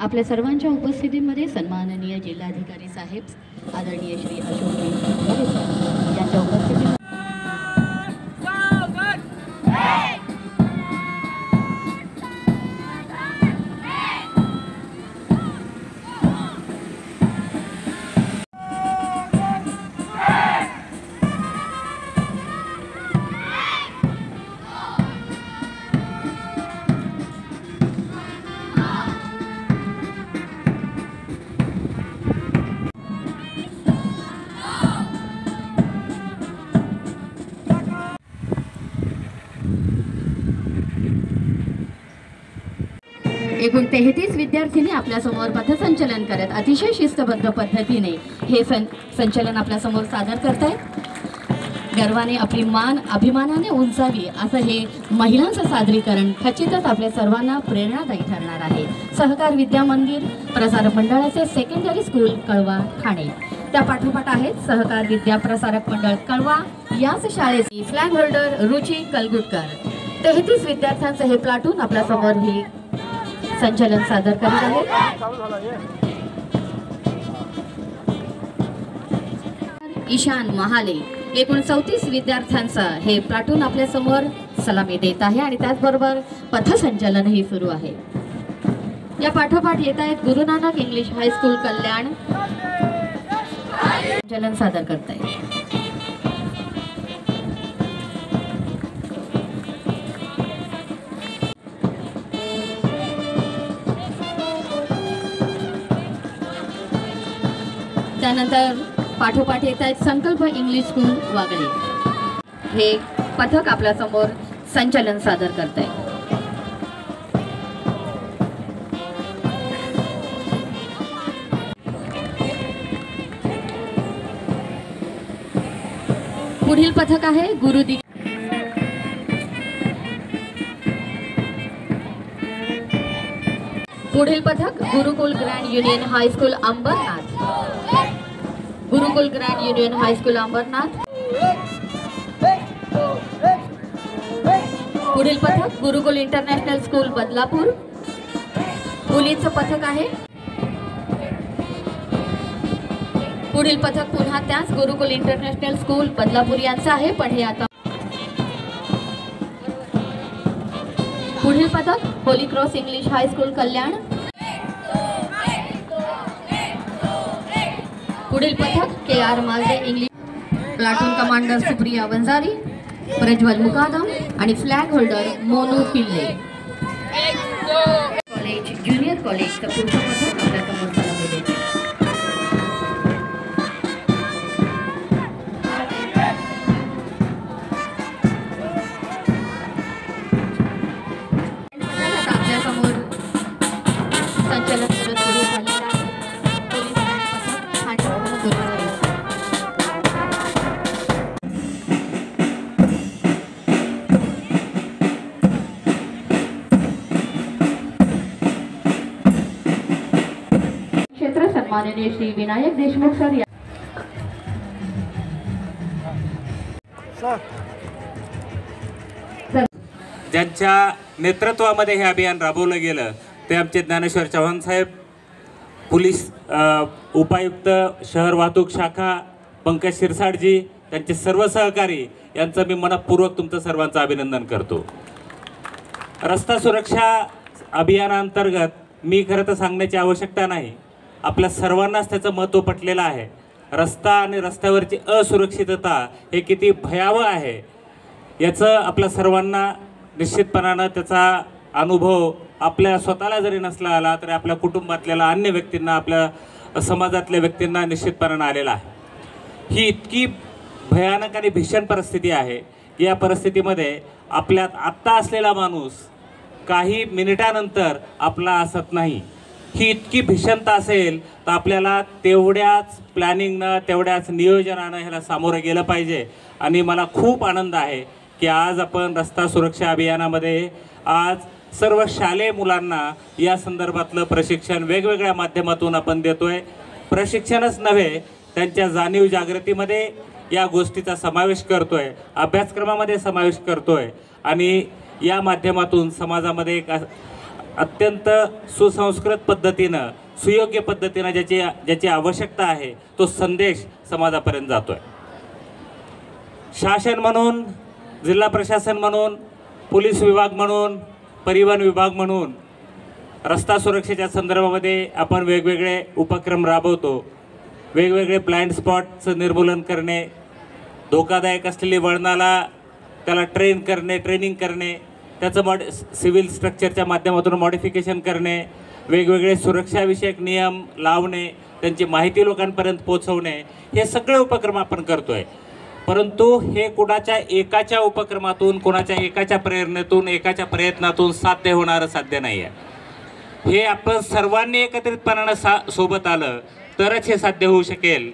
आपल्या सर्वांच्या उपस्थितीमध्ये सन्माननीय जिल्हाधिकारी साहेब आदरणीय श्री अशोक यांच्या उपस्थितीत एकूण 33 विद्यार्थ्यांनी आपल्यासमोर पथसंचलन करत अतिशय शिस्तबद्ध पद्धतीने हे संचलन आपल्यासमोर सादर करतायत। गर्वाने आपली मान अभिमानाने उंचावी असं हे महिलांचं सादरीकरण खचितच आपल्या सर्वांना प्रेरणादायी ठरणार आहे। सहकार विद्या मंदिर प्रसारक मंडळाचे सेकंडरी स्कूल कळवा ठाणे, त्या पाठोपाठ आहेत सहकार विद्या प्रसारक मंडळ कळवा याच शाळेची फ्लॅग होल्डर रुची कलगुटकर। 33 विद्यार्थ्यांचे हे प्लाटून आपल्यासमोर हे संचलन सादर करीत आहे। ईशान महाले एकूण 34 विद्यार्थ्यांचा हे प्लाटून आपल्या समोर सलामी देत आहे आणि त्याचबरोबर पथसंचलनही सुरू आहे। या पाठोपाठ येत आहेत गुरु नानक इंग्लिश हायस्कूल कल्याण संचलन सादर करतायत। त्यानंतर पाठोपाठ येत आहेत संकल्प इंग्लिश स्कूल वागळे, हे पथक आपल्या समोर संचलन सादर करत आहे। पुढील पथक आहे पुढील पथक गुरुकुल ग्रँड युनियन हायस्कूल अंबरनाथ, गुरुकुल ग्रँड युनियन हायस्कूल अंबरनाथ। पुढील पथक गुरुकुल इंटरनॅशनल स्कूल बदलापूर, मुलींचं पथक आहे। पुढील पथक पुन्हा त्याच गुरुकुल इंटरनॅशनल स्कूल बदलापूर यांचं आहे, पण हे आता पुढील पथक Holy Cross English high school Kalyan. पुढील पथक KR Malde English, platoon commander Supriya Vanjari, Prajwal Mukadam आणि फ्लॅग होल्डर मोनू पिल्ले। कॉलेज ज्युनियर कॉलेजचं पुढचं पथक आपल्या समोर सलामी देते। माननीय श्री विनायक देशमुख सर ज्यांच्या नेतृत्वामध्ये हे अभियान राबवलं गेलं ते आमचे ज्ञानेश्वर चव्हाण साहेब, पोलीस उपायुक्त शहर वाहतूक शाखा पंकज शिरसाटजी, त्यांचे सर्व सहकारी यांचं मी मनपूर्वक तुमचं सर्वांचं अभिनंदन करतो। रस्ता सुरक्षा अभियानांतर्गत मी खरं तर सांगण्याची आवश्यकता नाही, आपल्या सर्वांनाच त्याचं महत्त्व पटलेलं आहे। रस्ता आणि रस्त्यावरची असुरक्षितता हे किती भयावह आहे याचं आपल्या सर्वांना निश्चितपणानं त्याचा अनुभव आपल्या स्वतःला जरी नसला आला तरी आपल्या कुटुंबातल्या अन्य व्यक्तींना, आपल्या समाजातल्या व्यक्तींना निश्चितपणानं आलेला आहे। ही इतकी भयानक आणि भीषण परिस्थिती आहे की या परिस्थितीमध्ये आपल्यात आत्ता असलेला माणूस काही मिनिटानंतर आपला असत नाही। ही इतकी भीषणता असेल तर आपल्याला तेवढ्याच प्लॅनिंगनं, तेवढ्याच नियोजनानं ह्याला सामोरं गेलं पाहिजे। आणि मला खूप आनंद आहे की आज आपण रस्ता सुरक्षा अभियानामध्ये आज सर्व शालेय मुलांना या संदर्भातलं प्रशिक्षण वेगवेगळ्या माध्यमातून आपण देतोय। प्रशिक्षणच नव्हे, त्यांच्या जाणीव जागृतीमध्ये या गोष्टीचा समावेश करतोय, अभ्यासक्रमामध्ये समावेश करतोय आणि या माध्यमातून समाजामध्ये एक अत्यंत सुसंस्कृत पद्धतीनं, सुयोग्य पद्धतीनं ज्याची आवश्यकता आहे तो संदेश समाजापर्यंत जातोय. शासन म्हणून, जिल्हा प्रशासन म्हणून, पोलीस विभाग म्हणून, परिवहन विभाग म्हणून रस्ता सुरक्षेच्या संदर्भामध्ये आपण वेगवेगळे उपक्रम राबवतो. वेगवेगळे ब्लाइंड स्पॉटचं निर्मूलन करणे, धोकादायक असलेली वळणाला त्याला ट्रेनिंग करणे, त्याचं सिव्हिल स्ट्रक्चरच्या माध्यमातून मॉडिफिकेशन करणे, वेगवेगळे सुरक्षाविषयक नियम लावणे, त्यांची माहिती लोकांपर्यंत पोहोचवणे, हे सगळे उपक्रम आपण करतोय. परंतु हे कुणाच्या एकाच्या उपक्रमातून, कोणाच्या एकाच्या प्रेरणेतून, एकाच्या प्रयत्नातून साध्य नाही आहे. हे आपण सर्वांनी एकत्रितपणानं सोबत आलं तरच हे साध्य होऊ शकेल.